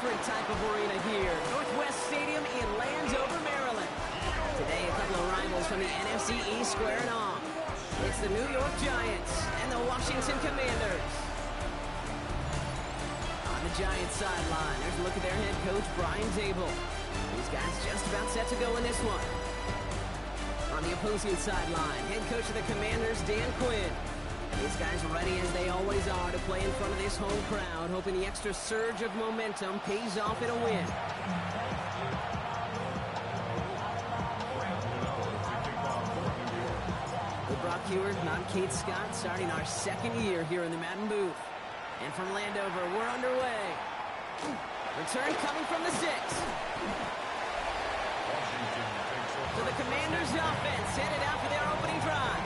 different type of arena here. Northwest Stadium in Landover, Maryland. Today, a couple of rivals from the NFC East squaring off. It's the New York Giants and the Washington Commanders. On the Giants sideline, there's a look at their head coach, Brian Dable. These guys just about set to go in this one. On the opposing sideline, head coach of the Commanders, Dan Quinn. These guys are ready as they always are to play in front of this home crowd, hoping the extra surge of momentum pays off in a win. With Brock Heward, I'm Kate Scott, starting our second year here in the Madden booth. And from Landover, we're underway. Return coming from the 6. So the Commanders' offense headed out for their opening drive.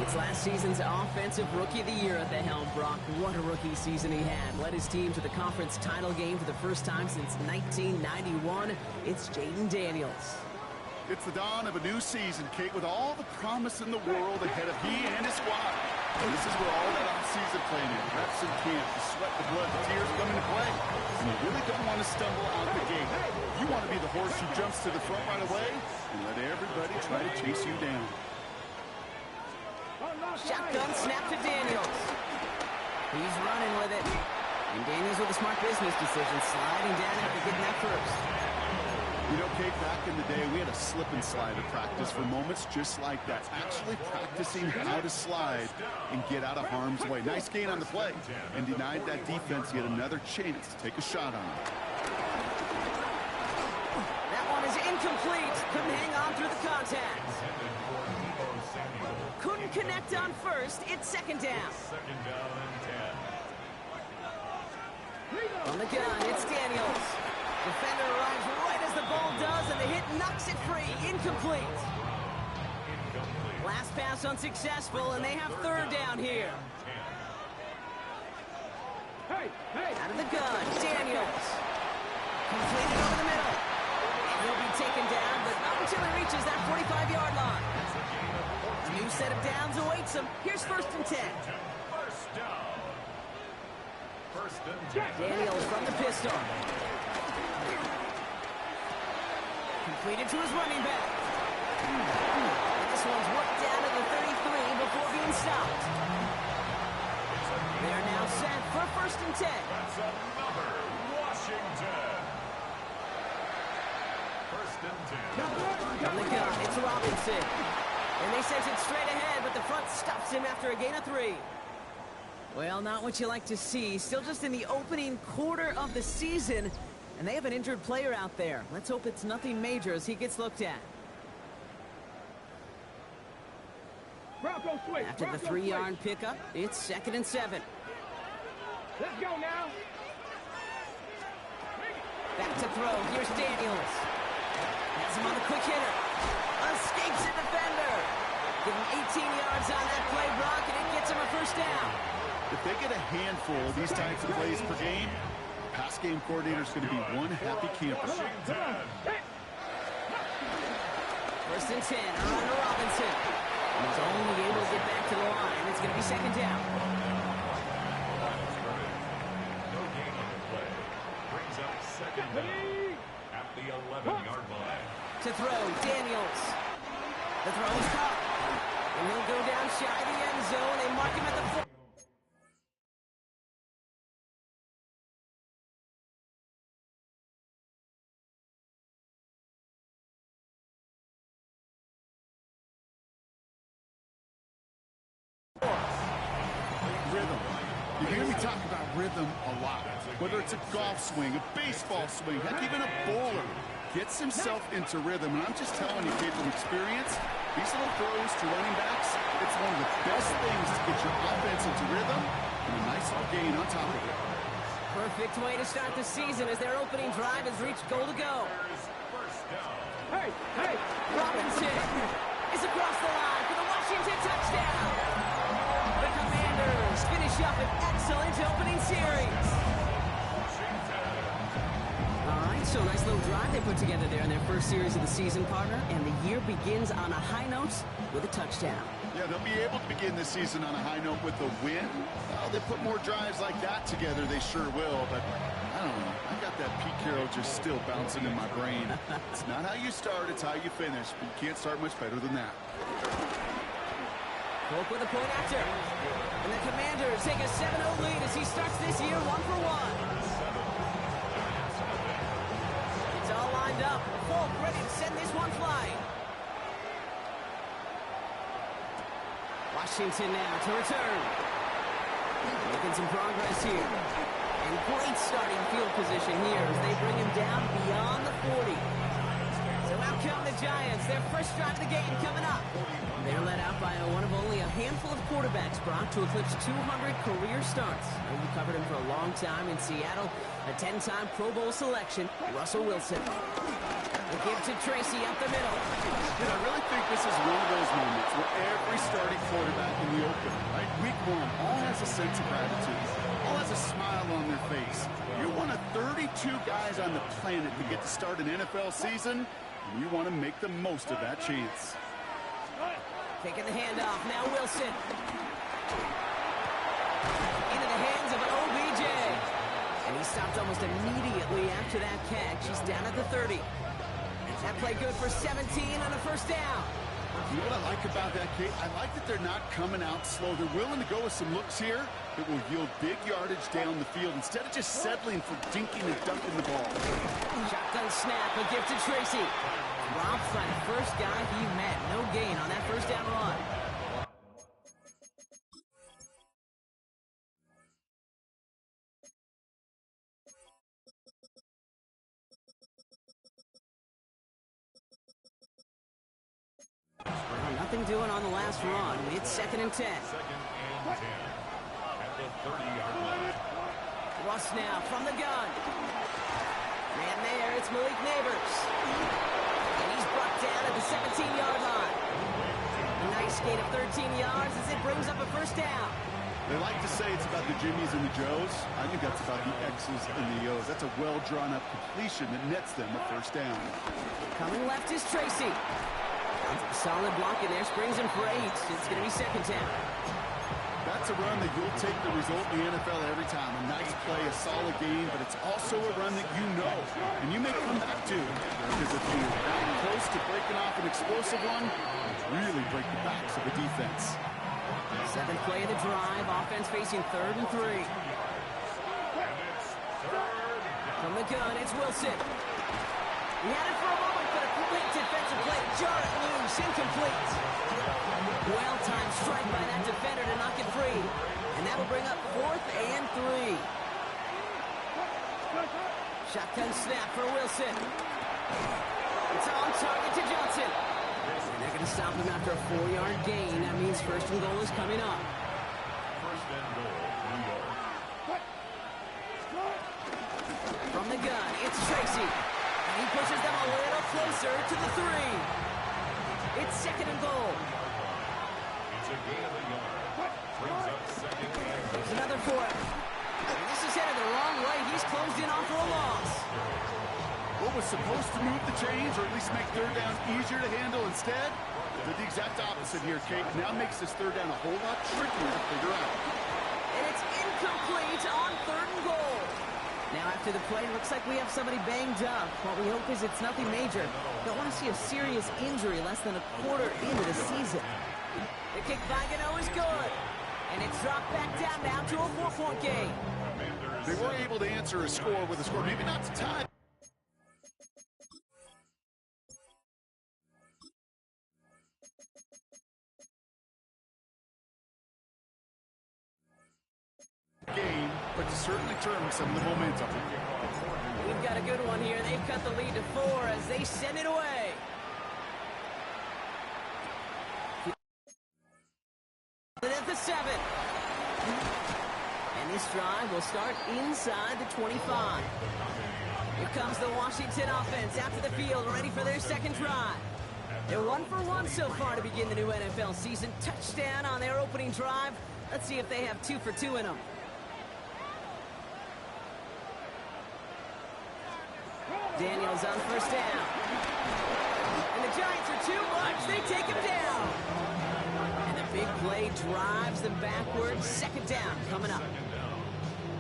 It's last season's Offensive Rookie of the Year at the helm, Brock. What a rookie season he had. Led his team to the conference title game for the first time since 1991. It's Jaden Daniels. It's the dawn of a new season, Kate, with all the promise in the world ahead of he and his squad. And this is where all that offseason played in. Reps in camp, the sweat, the blood, the tears come into play. And you really don't want to stumble out the gate. You want to be the horse who jumps to the front right away and let everybody try to chase you down. Shotgun snap to Daniels. He's running with it. And Daniels with a smart business decision, sliding down after getting that first. You know, Kate, back in the day, we had a slip and slide at practice for moments just like that. Actually practicing how to slide and get out of harm's way. Nice gain on the play. And denied that defense yet another chance to take a shot on him. That one is incomplete. Couldn't hang on through the contact. Couldn't connect on first. It's second down. On the gun, it's Daniels. Defender arrives right as the ball does, and the hit knocks it free. Incomplete. Last pass unsuccessful, and they have third down here. Out of the gun, Daniels. Completed over the middle. And he'll be taken down, but not until he reaches that 45-yard line. A new set of downs awaits him. Here's 1st and 10. Daniels from the pistol. Completed to his running back. And this one's worked down to the 33 before being stopped. They're now set for 1st and 10. That's another Washington. 1st and 10. From the gun, it's Robinson. And they sent it straight ahead, but the front stops him after a gain of 3. Well, not what you like to see. Still just in the opening quarter of the season. And they have an injured player out there. Let's hope it's nothing major as he gets looked at. After the 3-yard pickup, it's 2nd and 7. Let's go now. Back to throw. Here's Daniels. Has him on the quick hitter. Escapes the defender. Give him 18 yards on that play, Brock, and it gets him a 1st down. If they get a handful of these types of plays per game, pass game coordinator's going to be one happy camper. 1st and 10, around to Robinson. He's only able to get back to the line. It's going to be 2nd down. No gain on the play. Brings up 2nd down at the 11-yard line. To throw, Daniels. The throw is caught. And he'll go down shy of the end zone. They mark him at the 4. Rhythm. You hear me talk about rhythm a lot. Whether it's a golf swing, a baseball swing, heck, even a bowler gets himself into rhythm. And I'm just telling you, kid, from experience, these little throws to running backs, it's one of the best things to get your offense into rhythm and a nice little gain on top of it. Perfect way to start the season as their opening drive has reached goal to go. Robinson is across the line for the Washington touchdown. The Commanders finish up an excellent opening series. All right, so nice little drive they put together there in their first series of the season, partner, and the year begins on a high note with a touchdown. Yeah, they'll be able to begin this season on a high note with a win. Well, they put more drives like that together, they sure will, but I don't know. I got that Pete Carroll just still bouncing in my brain. It's not how you start, it's how you finish. But you can't start much better than that. Polk with a point after. And the Commanders take a 7-0 lead as he starts this year 1-for-1. It's all lined up. Polk ready to send this one flying. Washington now to return. Making some progress here. And great starting field position here as they bring him down beyond the 40. So out come the Giants. Their first drive of the game coming up. They're led out by one of only a handful of quarterbacks, Brock, to eclipse 200 career starts. You covered him for a long time in Seattle. A 10-time Pro Bowl selection, Russell Wilson. The give to Tracy up the middle. And I really think this is one of those moments where every starting quarterback in the open, right, week one, all has a sense of gratitude, all has a smile on their face. You're one of 32 guys on the planet to get to start an NFL season, and you want to make the most of that chance. Taking the handoff, now Wilson. Into the hands of an OBJ. And he stopped almost immediately after that catch. He's down at the 30. That play good for 17 on a first down. You know what I like about that, Kate? I like that they're not coming out slow. They're willing to go with some looks here that will yield big yardage down the field instead of just settling for dinking and dunking the ball. Shotgun snap, a give to Tracy. Rob's by the first guy he met. No gain on that first down run. Nothing doing on the last run. It's 2nd and 10. Second and 10 at the 30-yard line. Russ now from the gun. Man there, it's Malik Neighbors. And he's brought down at the 17-yard line. A nice gain of 13 yards as it brings up a first down. They like to say it's about the Jimmies and the Joes. I think that's about the X's and the O's. That's a well-drawn-up completion that nets them a first down. Coming left is Tracy. Solid block in there, springs him for 8. It's going to be 2nd down. That's a run that you'll take the result in the NFL every time. A nice play, a solid game, but it's also a run that you know, and you may come back to. Because if you're that close to breaking off an explosive one, you really break the backs of the defense. 7th play of the drive, offense facing 3rd and 3. From the gun, it's Wilson. He had it for a moment, but a quick defensive play. Jar it loose, incomplete. Well-timed strike by that defender to knock it free. And that'll bring up 4th and 3. Shotgun snap for Wilson. It's on target to Johnson. And they're going to stop him after a 4-yard gain. That means 1st and goal is coming up. First and goal, New York. From the gun, it's Tracy. And he pushes them a little closer to the 3. It's 2nd and goal. It's a gain of a yard. Brings up 2nd and goal. There's another for him. And this is headed the wrong way. He's closed in on for a loss. What was supposed to move the chains, or at least make 3rd down easier to handle, instead did the exact opposite here, Kate. Now makes this 3rd down a whole lot trickier to figure out. And it's incomplete on 3rd and goal. Now after the play, looks like we have somebody banged up. What we hope is it's nothing major. Don't want to see a serious injury less than a quarter into the season. The kick by Gano is good. And it's dropped back down now to a 4-point game. They weren't able to answer a score with a score, maybe not to tie. Game, but to certainly turn some of the momentum. We've got a good one here. They've cut the lead to 4 as they send it away. At the 7. And this drive will start inside the 25. Here comes the Washington offense after the field, ready for their 2nd drive. They're 1 for 1 so far to begin the new NFL season. Touchdown on their opening drive. Let's see if they have 2 for 2 in them. Daniels on 1st down. And the Giants are too much. They take him down. And the big play drives them backwards. 2nd down coming up.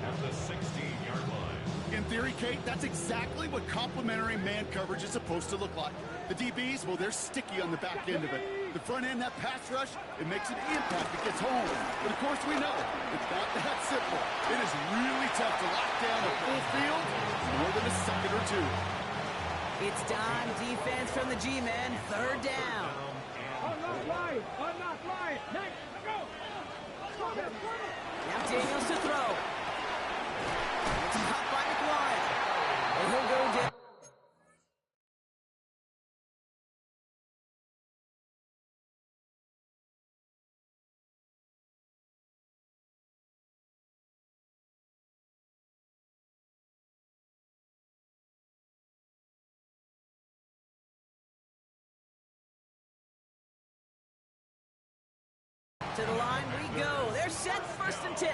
At the 16-yard line. In theory, Kate, that's exactly what complementary man coverage is supposed to look like. The DBs, well, they're sticky on the back end of it. The front end, that pass rush, it makes an impact. It gets home. But, of course, we know it's not that simple. It is really tough to lock down a full field more than a second or 2. It's dime defense from the G-men. 3rd down. I'm not lying. I'm not lying. Next, go. Now Daniels to throw. It's caught by McLaurin. And he'll go down. To the line we go. They're set, 1st and 10.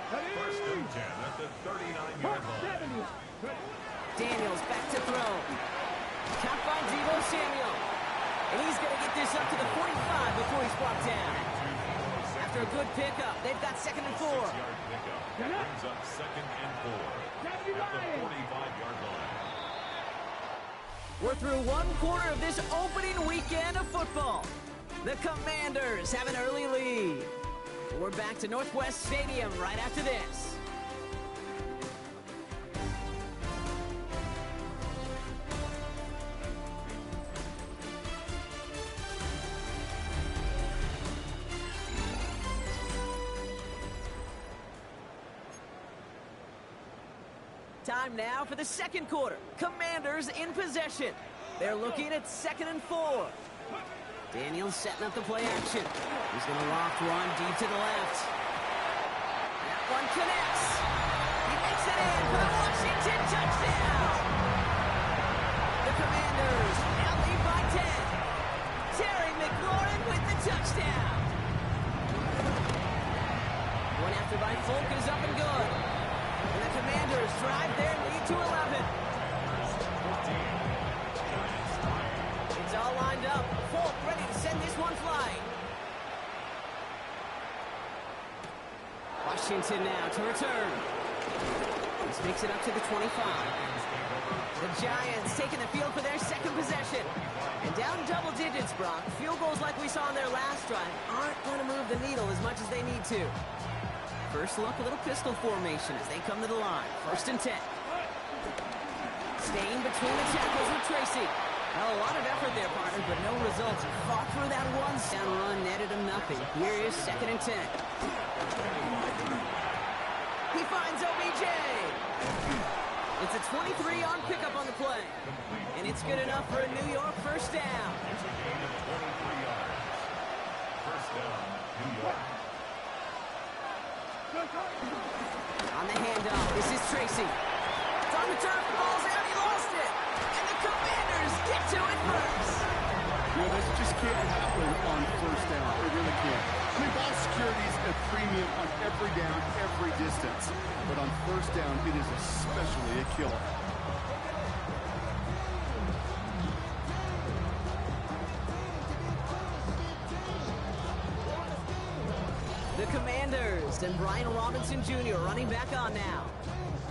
First and 10 at the 39-yard line. Daniels back to throw. Caught by Deebo Samuel. And he's going to get this up to the 45 before he's brought down. After a good pickup, they've got 2nd and 4. 6-yard pickup. Brings up 2nd and 4 at the 45-yard line. We're through one quarter of this opening weekend of football. The Commanders have an early lead. We're back to Northwest Stadium right after this. Time now for the 2nd quarter. Commanders in possession. They're looking at 2nd and 4. Daniels setting up the play action. He's going to loft one deep to the left. That one connects. He makes it in for the Washington touchdown. The Commanders now lead by 10. Terry McLaurin with the touchdown. One after by Folk is up and good. And the Commanders drive their lead to 11. It's all lined up. Folk ready to send this one flying. Washington now to return. This makes it up to the 25. The Giants taking the field for their 2nd possession. And down double digits, Brock. Field goals like we saw on their last drive aren't going to move the needle as much as they need to. First look, a little pistol formation as they come to the line. 1st and 10. Staying between the tackles with Tracy. Well, a lot of effort there, partner, but no results. Fought through that one down run, netted him nothing. Here is 2nd and 10. He finds OBJ. It's a 23-yard pickup on the play. And it's good enough for a New York 1st down. It's a gain of 23 yards. 1st down, New York. On the handoff, this is Tracy. It's on the turf, the ball's out, he lost it. And the Commanders get to it first. Yeah, this just can't happen on 1st down. It really can't. I mean, ball security is a premium on every down, every distance. But on 1st down, it is especially a killer. The Commanders and Brian Robinson Jr. running back on now.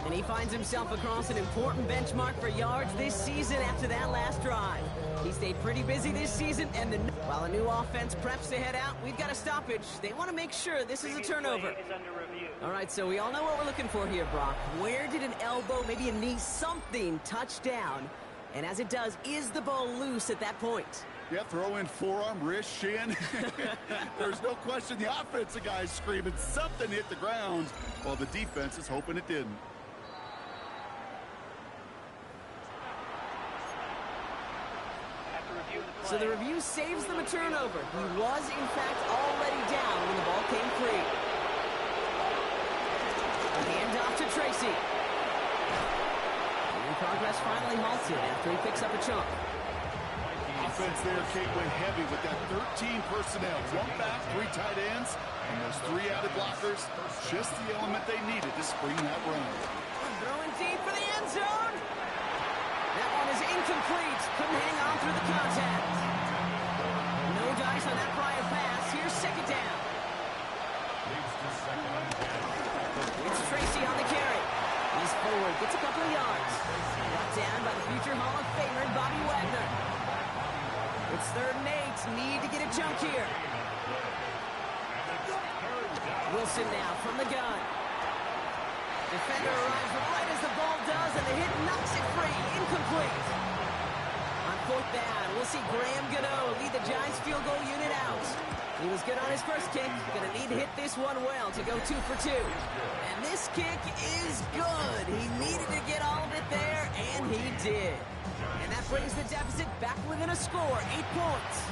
And he finds himself across an important benchmark for yards this season after that last drive. He stayed pretty busy this season, and while a new offense preps to head out, we've got a stoppage. They want to make sure this is a turnover. All right, so we all know what we're looking for here, Brock. Where did an elbow, maybe a knee, something touch down? And as it does, is the ball loose at that point? Yeah, throw in forearm, wrist, shin. There's no question the offensive guy's screaming something hit the ground while the defense is hoping it didn't. So the review saves them a turnover. He was, in fact, already down when the ball came free. A handoff to Tracy. And progress finally halted after he picks up a chunk. Offense there, Kate, went heavy with that 13 personnel. 1 back, 3 tight ends, and those 3 added blockers. Just the element they needed to spring that run. Throwing deep for the end zone. That one is incomplete. Couldn't hang on through the contact. No dice on that prior pass. Here's 2nd down. It's Tracy on the carry. He's forward, gets a couple of yards. Brought down by the future Hall of Famer, Bobby Wagner. It's 3rd and 8. Need to get a chunk here. Wilson now from the gun. Defender arrives right as the ball does, and the hit knocks it free. Incomplete. On 4th down, we'll see Graham Gano lead the Giants field goal unit out. He was good on his first kick. Going to need to hit this one well to go 2 for 2. And this kick is good. He needed to get all of it there, and he did. And that brings the deficit back within a score, 8 points.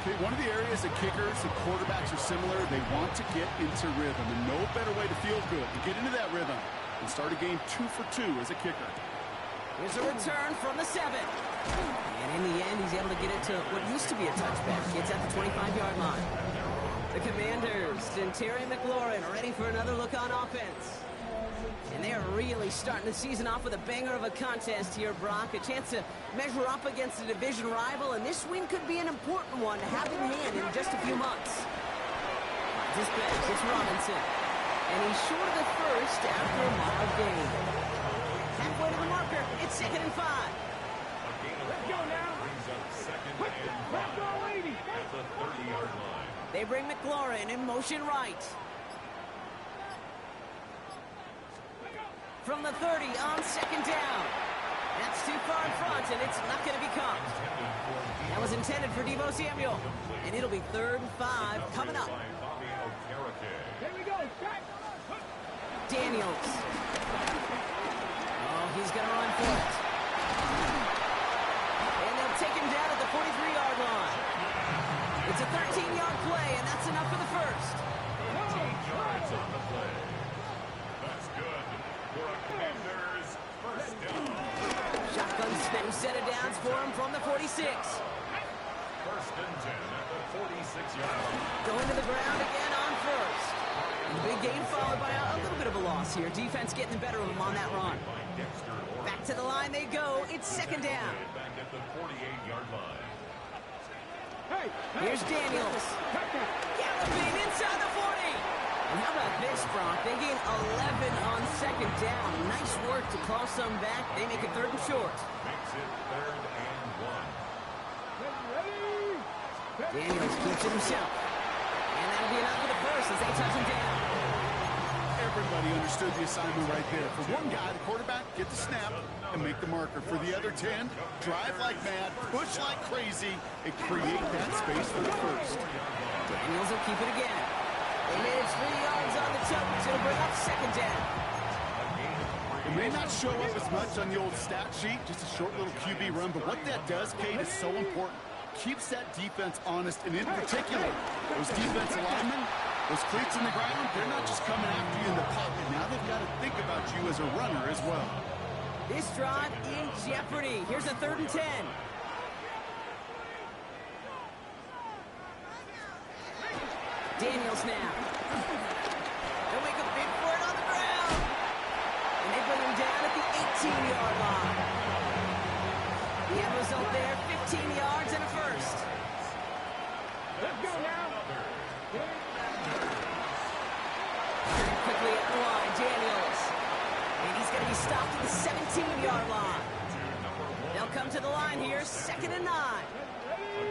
Okay, one of the areas that kickers and quarterbacks are similar, they want to get into rhythm. And no better way to feel good, to get into that rhythm and start a game 2 for 2 as a kicker. Here's a return from the 7. And in the end, he's able to get it to what used to be a touchback. Gets at the 25-yard line. The Commanders and Terry McLaurin ready for another look on offense. And they are really starting the season off with a banger of a contest here, Brock. A chance to measure up against a division rival, and this win could be an important one to have in hand in just a few months. This bench, it's Robinson. And he's short of the first after a mild gain. Halfway to the marker, it's 2nd and 5. Let's go now. Brings up 2nd and Let's go, 5 lady. at the 30-yard line. They bring McLaurin in motion right. From the 30 on 2nd down. That's too far in front, and it's not going to be caught. That was intended for Deebo Samuel. And it'll be 3rd and 5 coming up. Here we go. Strike. Daniels. Oh, he's going to run for it. And they'll take him down at the 43-yard line. It's a 13-yard play, and that's enough for the first. 15 yards on the play. That's good for a Commanders first down. Shotgun snap set of downs for him from the 46. 1st and 10 at the 46-yard line. Going to the ground again on first. And the big gain followed by a little bit of a loss here. Defense getting the better of him on that run. Back to the line they go. It's 2nd down. Back at the 48-yard line. Hey. Here's Daniels. Galloping inside the 40. And how about this, Brock? They gain 11 on 2nd down. Nice work to claw some back. They make it 3rd and short. Makes it 3rd and 1. Daniels keeps it himself. And that'll be enough for the first as they touch him down. Everybody understood the assignment right there. For one guy, the quarterback, get the snap and make the marker. For the other 10, drive like mad, push like crazy, and create that space for the first. Daniels will keep it again. They made it 3 yards on the toes. It'll bring up 2nd down. It may not show up as much on the old stat sheet, just a short little QB run, but what that does, Kate, is so important. Keeps that defense honest, and in particular, those defensive linemen, those cleats in the ground, they're not just coming after you in the pocket. Now they've got to think about you as a runner as well. This drive in jeopardy. Here's a 3rd and 10. Daniels now. They'll make a big for it on the ground. And they bring him down at the 18-yard line. The end result there, 15 yards and a first. Let's go now. Quickly at the line, Daniels. And he's going to be stopped at the 17-yard line. They'll come to the line here, 2nd and 9. A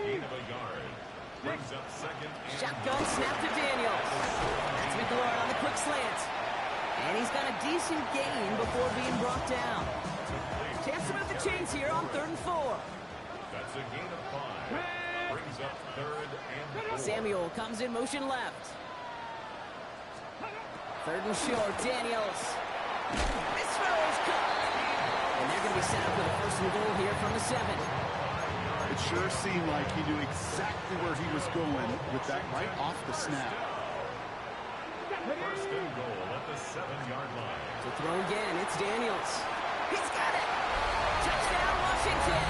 gain of a yard. Brings up 2nd and Shotgun snap to Daniels. That's McLaurin on the quick slant. And he's got a decent gain before being brought down. Chance to move the chains here on 3rd and 4. That's a gain of 5. Brings up 3rd and 4. Samuel comes in motion left. 3rd and short, Daniels. This throw is caught. And they're going to be set up with a 1st and goal here from the 7. It sure seemed like he knew exactly where he was going with that right off the snap. 1st and goal at the 7-yard line. To throw again, it's Daniels. He's got it. Touchdown, Washington.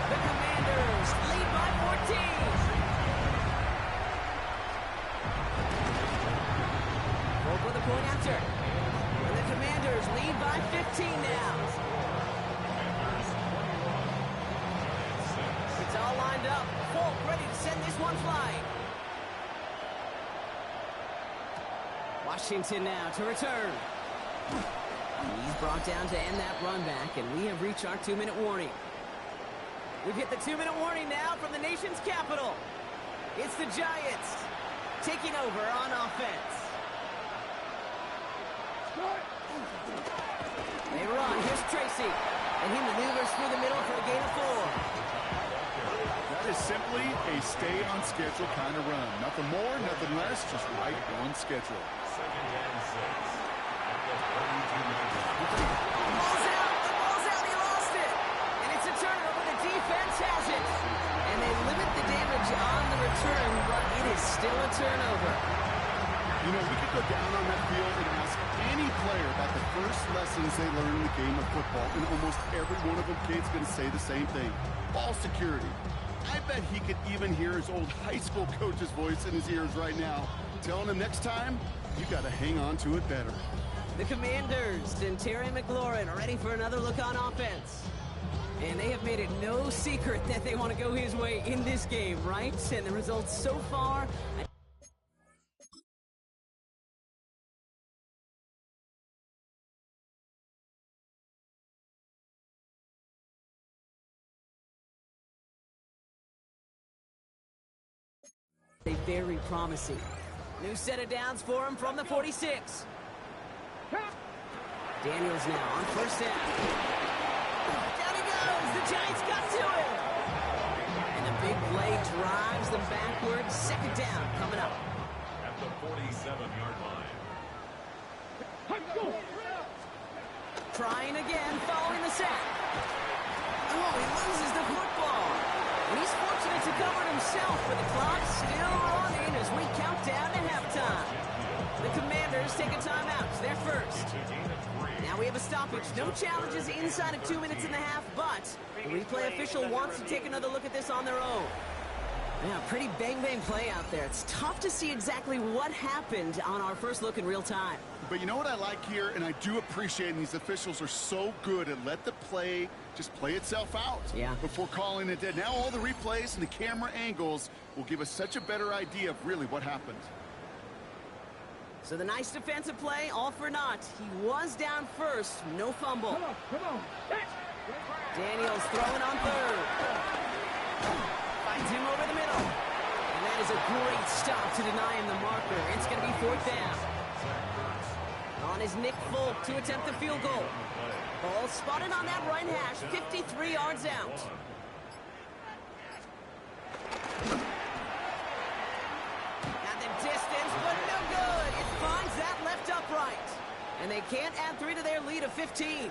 The Commanders lead by 14. Hope with a point after. And the Commanders lead by 15 now. It's all lined up. Folk ready to send this one flying. Washington now to return. He's brought down to end that run back, and we have reached our 2-minute warning. We've hit the 2-minute warning now from the nation's capital. It's the Giants taking over on offense. They run. Here's Tracy. And he maneuvers through the middle for a gain of 4. That is simply a stay-on-schedule kind of run. Nothing more, nothing less, just right on schedule. 2nd and 6 at the 32-yard line. Ball's out, he lost it. And it's a turnover, the defense has it. And they limit the damage on the return, but it is still a turnover. You know, we could go down on that field and ask any player about the first lessons they learned in the game of football, and almost every one of them kids going to say the same thing. Ball security. I bet he could even hear his old high school coach's voice in his ears right now, telling him next time, you got to hang on to it better. The Commanders and Terry McLaurin are ready for another look on offense. And they have made it no secret that they want to go his way in this game, right? And the results so far... They're very promising. New set of downs for him from the 46. Daniels now on first down. Down he goes. The Giants got to him. And the big play drives them backwards. Second down coming up. At the 47-yard line. Trying again, following the sack. Oh, he loses the football. And he's fortunate to cover it himself, but the clock's still running as we count down to halftime. The Commanders take a timeout. They're first. Now we have a stoppage. No challenges inside of 2 minutes and a half, but the replay official wants to take another look at this on their own. Yeah, pretty bang-bang play out there. It's tough to see exactly what happened on our first look in real time. But you know what I like here, and I do appreciate, and these officials are so good at let the play just play itself out before calling it dead. Now all the replays and the camera angles will give us such a better idea of really what happened. So the nice defensive play, all for naught. He was down first, no fumble. Come on. Daniels throwing on third. Finds him over the middle. And that is a great stop to deny him the marker. It's going to be fourth down. On is Nick Folk to attempt the field goal. Ball spotted on that right hash, 53 yards out. At the distance, but no good. It finds that left upright. And they can't add 3 to their lead of 15.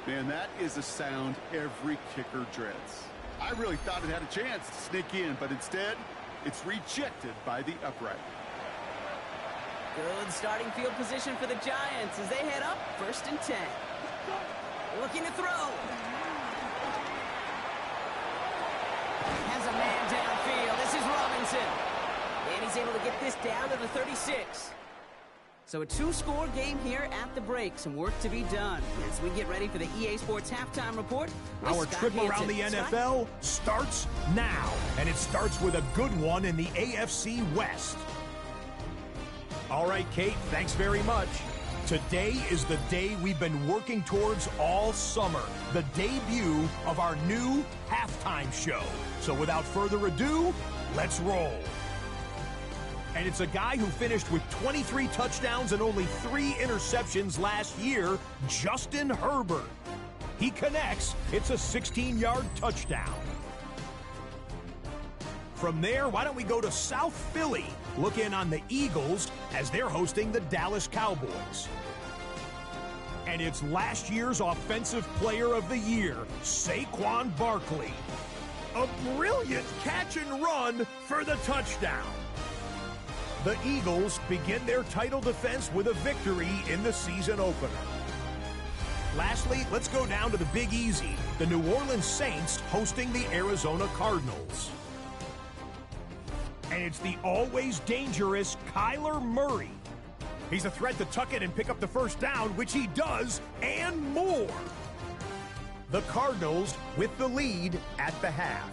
Man, that is a sound every kicker dreads. I really thought it had a chance to sneak in, but instead, it's rejected by the upright. Good starting field position for the Giants as they head up first and 10. Looking to throw. Has a man downfield. This is Robinson. And he's able to get this down to the 36. So a 2-score game here at the break. Some work to be done as we get ready for the EA Sports Halftime Report. Our trip around the NFL starts now. And it starts with a good one in the AFC West. All right, Kate, thanks very much. Today is the day we've been working towards all summer, the debut of our new halftime show. So without further ado, let's roll. And it's a guy who finished with 23 touchdowns and only 3 interceptions last year, Justin Herbert. He connects, it's a 16-yard touchdown. From there, why don't we go to South Philly, look in on the Eagles as they're hosting the Dallas Cowboys. And it's last year's Offensive Player of the Year, Saquon Barkley. A brilliant catch and run for the touchdown. The Eagles begin their title defense with a victory in the season opener. Lastly, let's go down to the Big Easy, the New Orleans Saints hosting the Arizona Cardinals. And it's the always dangerous Kyler Murray. He's a threat to tuck it and pick up the first down, which he does, and more. The Cardinals with the lead at the half.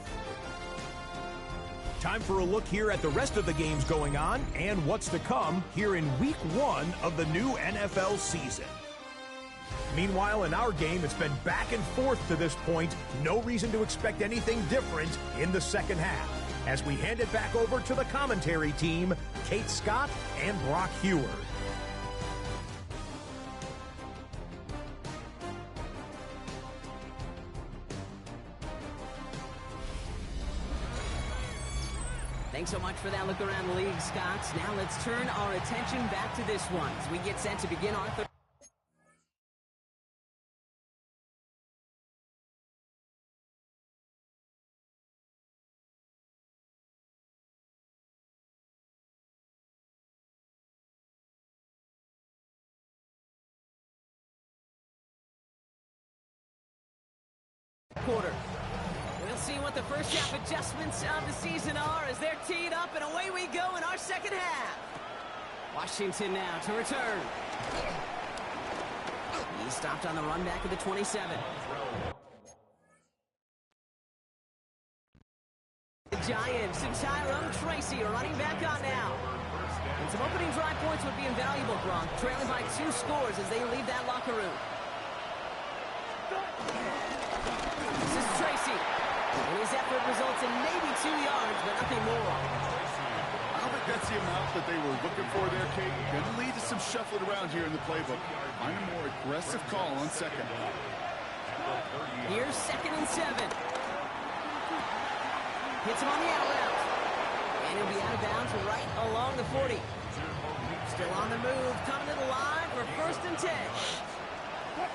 Time for a look here at the rest of the games going on and what's to come here in Week 1 of the new NFL season. Meanwhile, in our game, it's been back and forth to this point. No reason to expect anything different in the second half. As we hand it back over to the commentary team, Kate Scott and Brock Heward. Thanks so much for that look around the league, Scott. Now let's turn our attention back to this one as we get set to begin our third quarter. We'll Let's see what the first half adjustments of the season are as they're teed up, and away we go in our second half. Washington now to return. He stopped on the run back of the 27. The Giants and Tyrone Tracy are running back on now. And some opening drive points would be invaluable, Gronk, trailing by 2 scores as they leave that locker room. This is Tracy. And his effort results in maybe 2 yards, but nothing more. I don't think that's the amount that they were looking for there, Kate. Going to lead to some shuffling around here in the playbook. Find a more aggressive call on second. Here's 2nd and 7. Hits him on the out route. And he'll be out of bounds right along the 40. Still on the move, coming to the line for 1st and 10.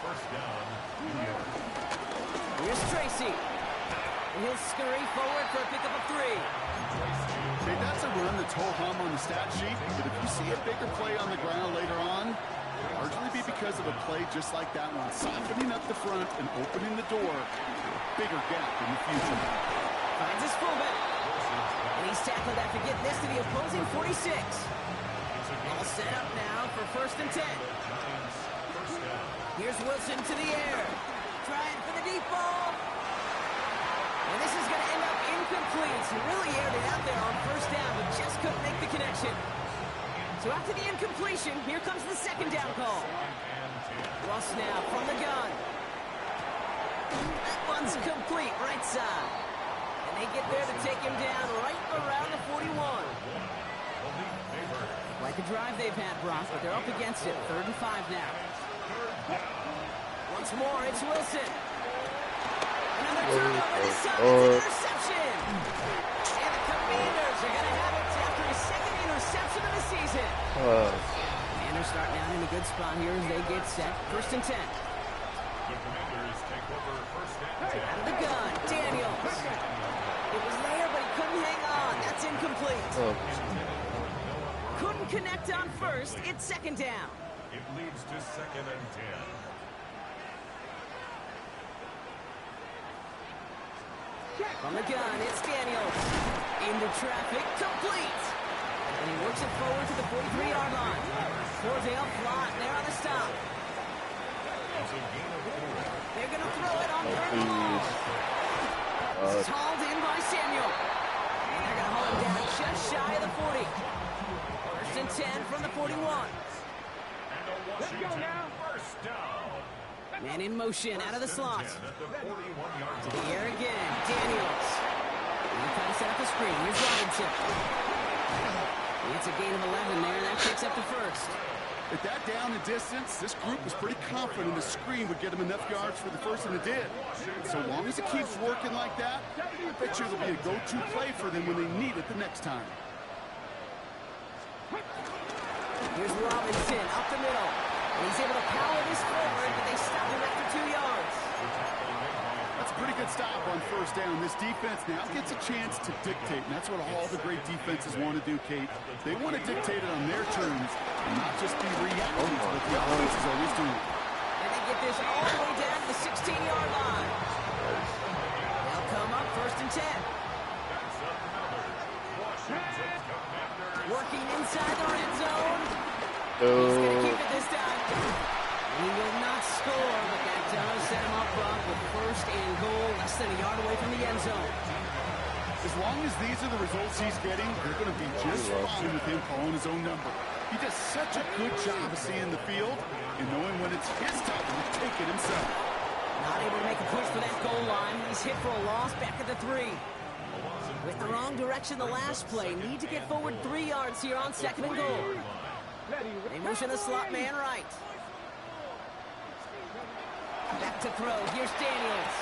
First down. Here's Tracy. And he'll scurry forward for a pickup of 3. Hey, that's a run that's ho-hum on the stat sheet, but if you see a bigger play on the ground later on, largely be because of a play just like that one, softening up the front and opening the door to a bigger gap in the future. Finds his fullback. And he's tackled after getting this to the opposing 46. All set up now for 1st and 10. Here's Wilson to the air. Trying for the deep ball. And this is going to end up incomplete. He really aired it out there on 1st down, but just couldn't make the connection. So after the incompletion, here comes the 2nd down call. Russ now from the gun. That one's complete, right side. And they get there to take him down right around the 41. Like a drive they've had, Brock, but they're up against it. 3rd and 5 now. Once more, it's Wilson. Another turnover this time. It's an interception. And the Commanders are going to have it after his 2nd interception of the season. Commanders starting out in a good spot here as they get set. 1st and 10. The Commanders take over 1st and 10. Out of the gun, Daniels. It was there, but he couldn't hang on. That's incomplete. Couldn't connect on 1st. It's 2nd down. It leads to 2nd and 10. From the gun, it's Daniels. Into traffic, complete. And he works it forward to the 43-yard line. Odell flat there on the stop. They're going to throw it on 3rd and long. It's hauled in by Samuel. And they're going to haul him down just shy of the 40. 1st and 10 from the 41. Let's go now. First down. Man in motion out of the slot. At the 41-yard To the air again, Daniels. And he kind of set up the screen. Here's Robinson. It's a gain of 11 there, and that kicks up to 1st. At that down and distance, this group was pretty confident the screen would get them enough yards for the 1st, and it did. So long as it keeps working like that, I bet you it'll be a go-to play for them when they need it the next time. Here's Robinson up the middle. And he's able to power this forward, but they stop him after 2 yards. That's a pretty good stop on 1st down. This defense now gets a chance to dictate, and that's what all the great defenses want to do, Kate. They want to dictate it on their terms and not just be reacting to what the offense is always doing. And they get this all the way down to the 16-yard line. They'll come up 1st and 10. Working inside the red zone. He's going to keep it this time. He will not score, but that does set him up front with 1st and goal, less than a yard away from the end zone. As long as these are the results he's getting, they're going to be just fine with him calling his own number. He does such a good job of seeing the field and knowing when it's his time to take it himself. Not able to make a push for that goal line. He's hit for a loss back at the 3. With the wrong direction the last play, need to get forward 3 yards here on 2nd and goal. They motion the slot man right. Back to throw. Here's Daniels.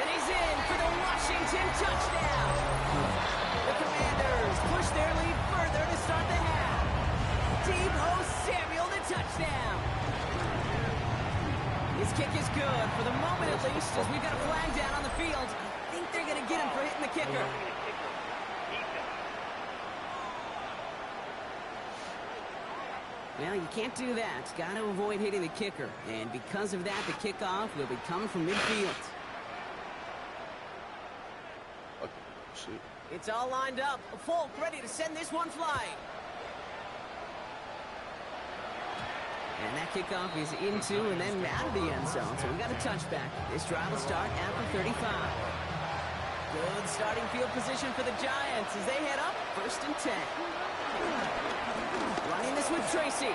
And he's in for the Washington touchdown. The Commanders push their lead further to start the half. Deebo Samuel, the touchdown. His kick is good, for the moment at least, as we've got a flag down on the field. I think they're going to get him for hitting the kicker. Well, you can't do that. Got to avoid hitting the kicker. And because of that, the kickoff will be coming from midfield. shit. It's all lined up. Folk ready to send this one flying. And that kickoff is into and then out of the end zone. So we got a touchback. This drive will start after 35. Good starting field position for the Giants as they head up 1st and 10. Running this with Tracy.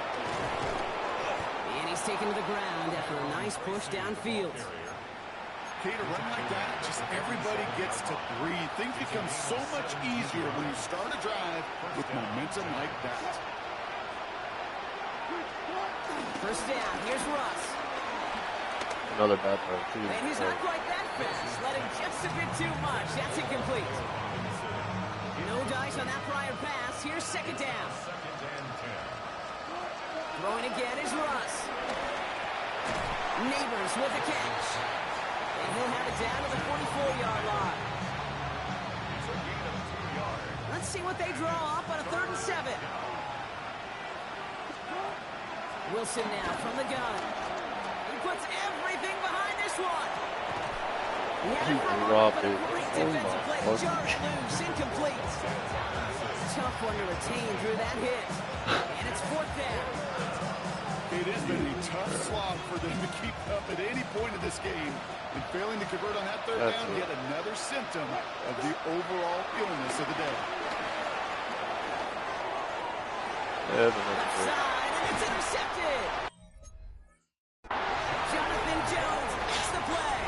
And he's taken to the ground after a nice push downfield. Okay, to run like that, just everybody gets to breathe. Things become so much easier when you start a drive with momentum like that. First down, here's Russ. Another bad throw, too. And he's not quite that fast. Letting just a bit too much. That's incomplete. No dice on that prior pass. Here's 2nd down. Throwing again is Russ. Neighbors with the catch. And he'll have it down to the 44-yard line. Let's see what they draw up on a 3rd and 7. Wilson now from the gun. He puts everything behind this one. He had it for a moment, but a great defensive play to jar it loose. Incomplete. Tough one to retain through that hit. And it's 4th down. It has been a tough slog for them to keep up at any point in this game. And failing to convert on that 3rd down, yet another symptom of the overall illness of the day. Yeah, Left side, and it's intercepted. Jonathan Jones makes the play.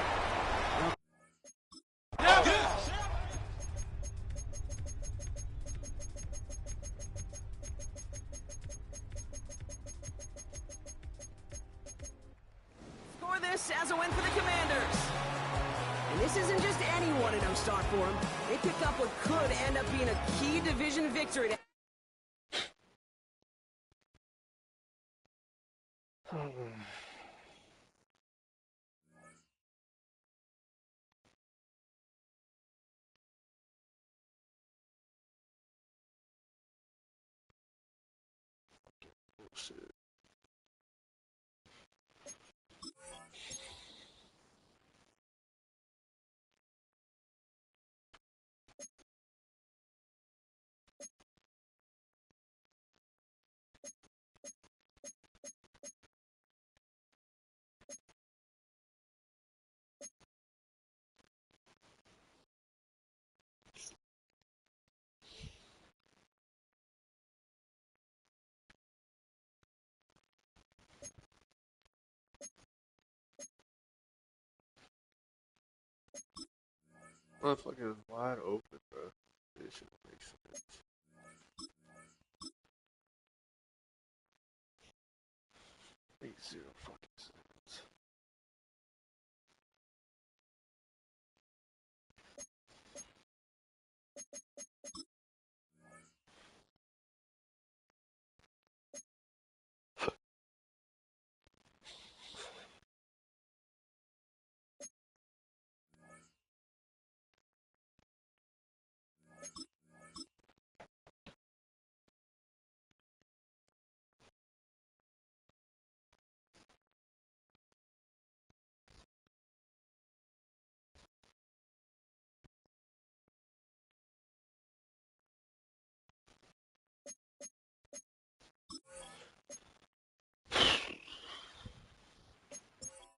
Score this as a win for the Commanders. And this isn't just any 1-0 start for them. They picked up what could end up being a key division victory. Shit. Motherfucker is wide open, bro. This shit makes sense. Makes zero fucking sense.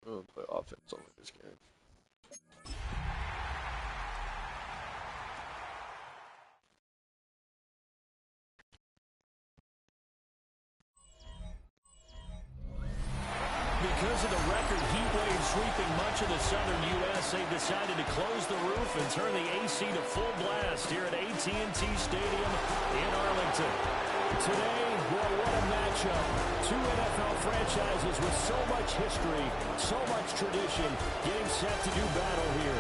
I'm gonna play offense only this game. Because of the record heat wave sweeping much of the southern U.S., they've decided to close the roof and turn the AC to full blast here at AT&T Stadium in Arlington. Today, well, what a matchup. Two NFL franchises with so much history, so much tradition, getting set to do battle here.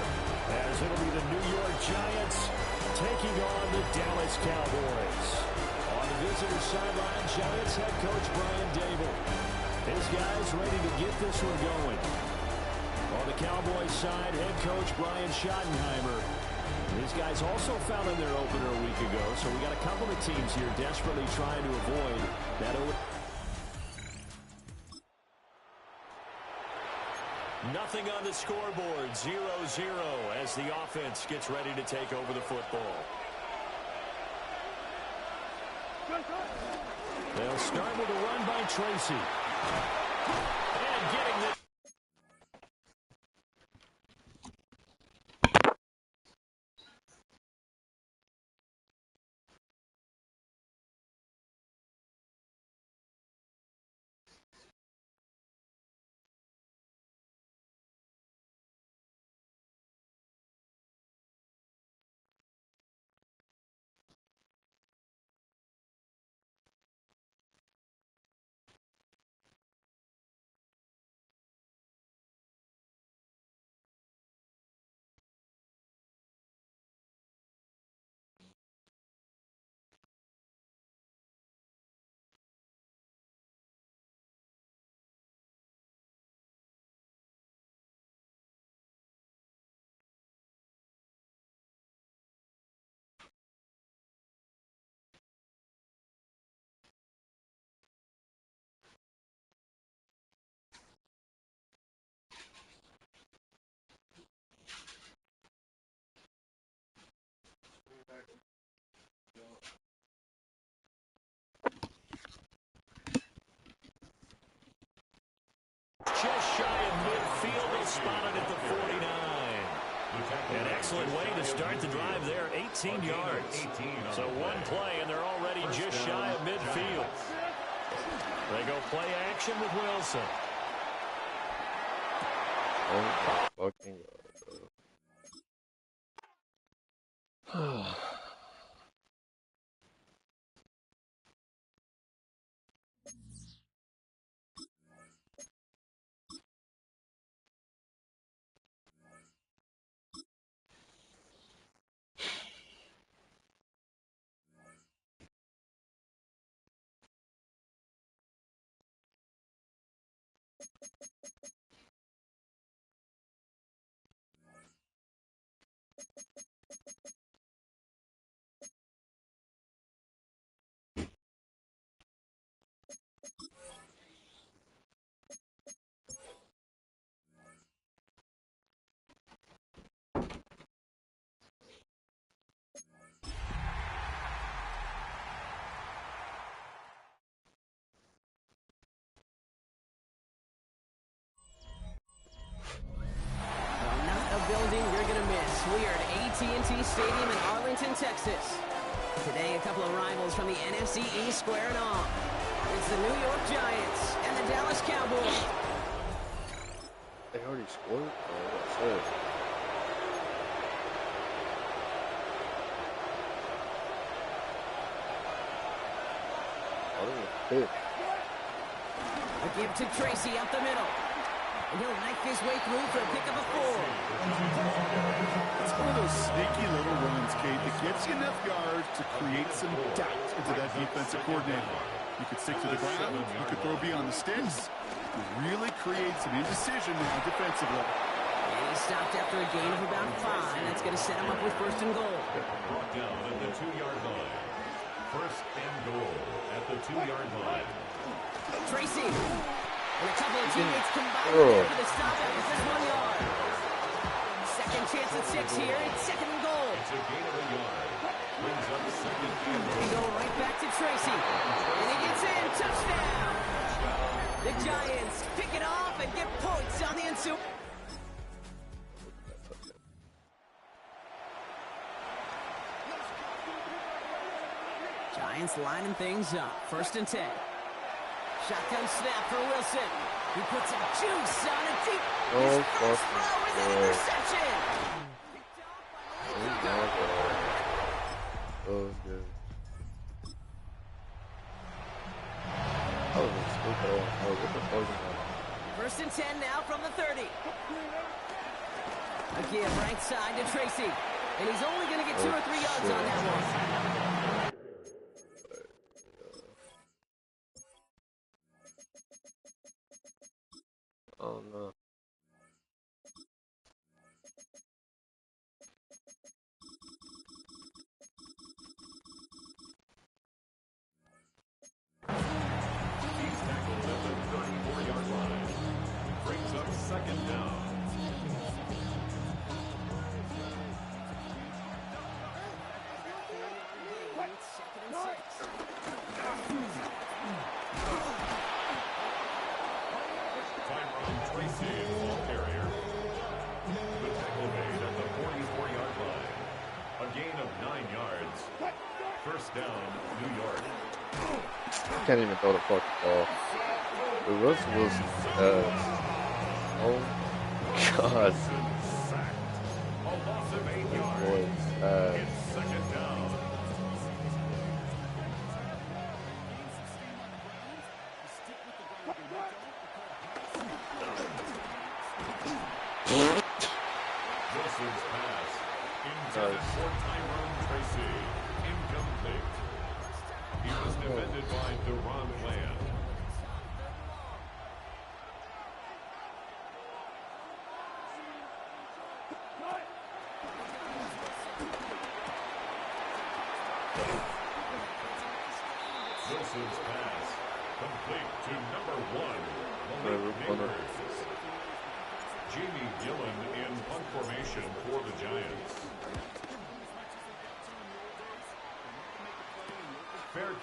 As it'll be the New York Giants taking on the Dallas Cowboys. On the visitor sideline, Giants head coach Brian Dable. His guys ready to get this one going. On the Cowboys side, head coach Brian Schottenheimer. These guys also found in their opener a week ago, so we got a couple of teams here desperately trying to avoid that. Nothing on the scoreboard, 0-0 as the offense gets ready to take over the football. They'll start with a run by Tracy. And getting the... Just shy of midfield, they spotted at the 49. An excellent way to start the drive there, 18 yards. So one play, and they're already just shy of midfield. They go play action with Wilson. Oh my fucking God. Building you're going to miss. We are at AT&T Stadium in Arlington, Texas. Today, a couple of rivals from the NFC East squaring off. It's the New York Giants and the Dallas Cowboys. They already scored? Oh, that's it. Oh, pick. A give to Tracy up the middle. And he'll knife his way through for a pick of a 4. It's one of those sneaky little runs, Kate, that gets you enough yards to create some doubt into that defensive coordinator. You could stick to the ground, you could throw beyond the sticks, to really create some indecision now defensively. And he stopped after a gain of about 5. That's going to set him up with 1st and goal. Brought down at the 2-yard line. 1st and goal at the 2-yard line. Tracy. And a couple of teammates combined there for the stop after just 1 yard. Second chance at 6 here. It's 2nd and goal. It's a gain of a yard. Brings up 2nd and goal. They go right back to Tracy. And he gets in. Touchdown. The Giants pick it off and get points on the ensuing. Giants lining things up. 1st and 10. Shotgun snap for Wilson. He puts some juice on it deep. His first throw is an interception. Oh, good. Oh, that's stupid. Oh, what the fuck is that? 1st and 10 now from the 30. A give right side to Tracy. And he's only going to get 2 or 3 yards on that one. Oh no. He's tackled at the 34-yard line. Brings up 2nd down. First down, New York. Can't even throw the fucking ball. The Russell Wilson does. Oh God. Sacked. A loss of 8 yards. Boy, It's second down. Wilson's pass. Intended for Tyrone Tracy. Incomplete. He was defended by Deron Bland. Wilson's pass. Complete to number 1. Malik Neighbors. Jamie Gillen in punt formation for the Giants. Fair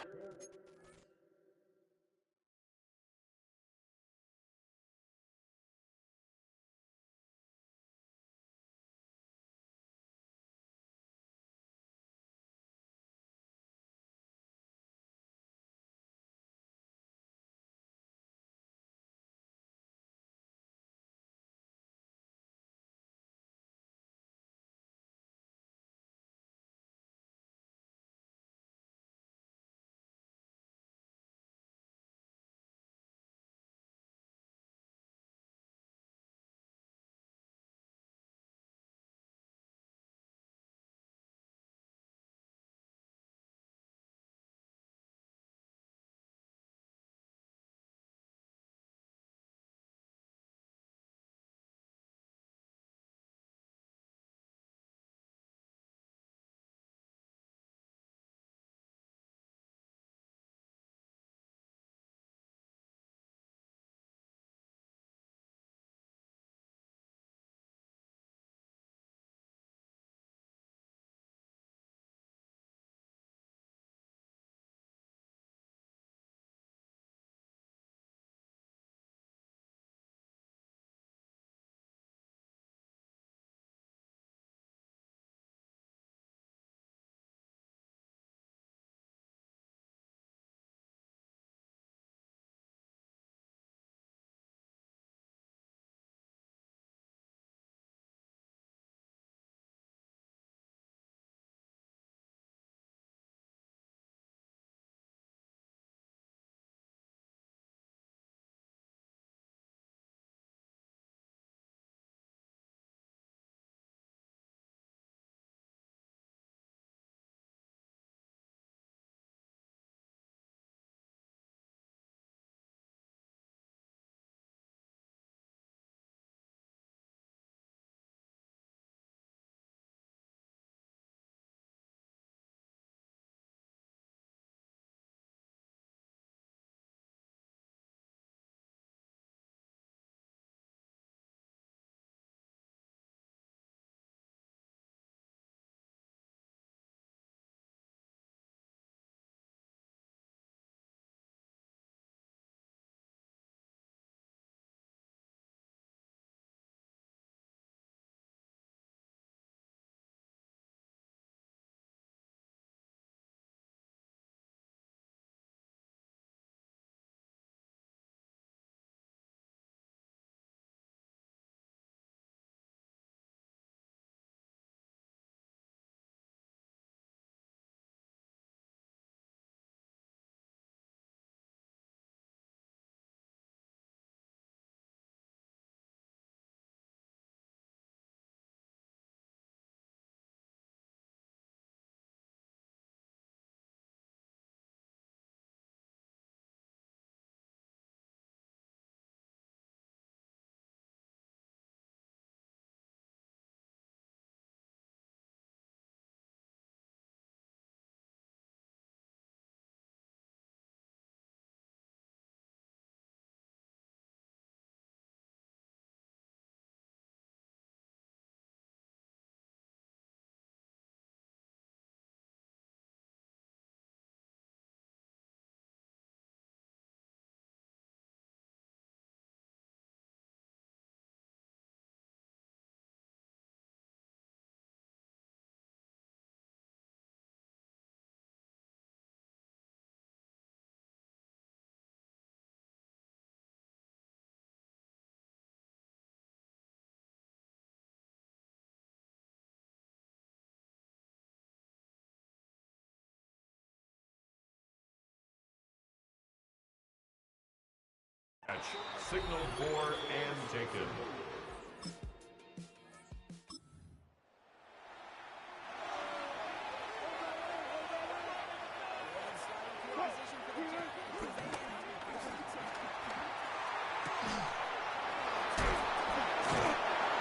Signaled for and taken.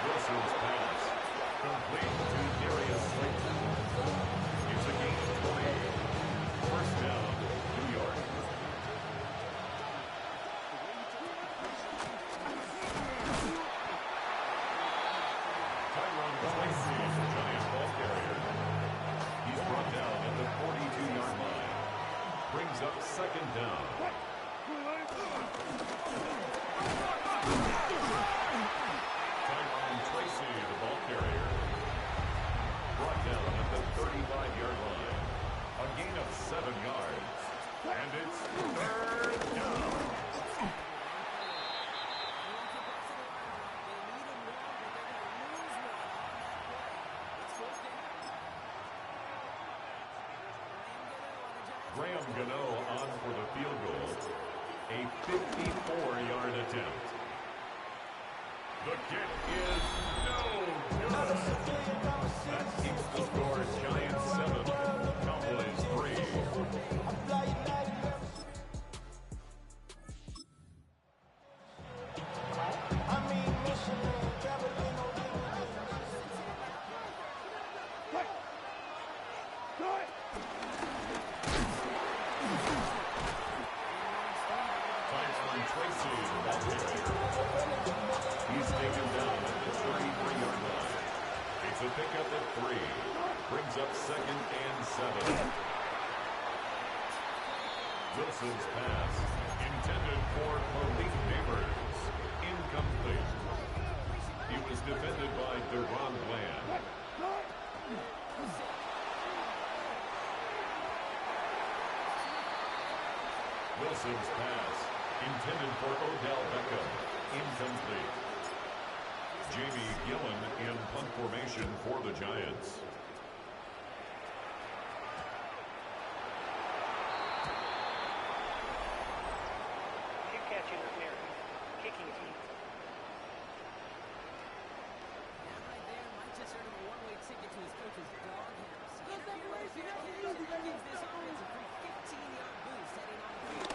Wilson's pass. Complete to Darius Slayton. It's a gain of 3. First down, New York. Tracy, the Giants ball carrier. He's brought down at the 42-yard line. Brings up second down. Tracy, the ball carrier. Brought down at the 35-yard line. A gain of 7 yards. And it's third down. Graham Gano on for the field goal. A 54-yard attempt. The kick is no good. That keeps the score Giants 7, Cowboys 3. He's taken down at the 33-yard line. It's a pickup at 3. Brings up second and 7. Wilson's pass, intended for Malik Neighbors. Incomplete. He was defended by Deron Bland. Wilson's pass, intended for Odell Beckham. Incomplete. Jamie Gillen in punt formation for the Giants. Kick catching with Mary. Kicking team. That right there might just earn him a one-way ticket to his coach's doghouse. Gives this offense a free 15-yard boost heading on the field.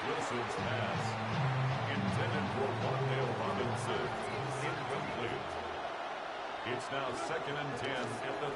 Wilson's pass, intended for Wandale Robinson. Incomplete. It's now second and 10 at the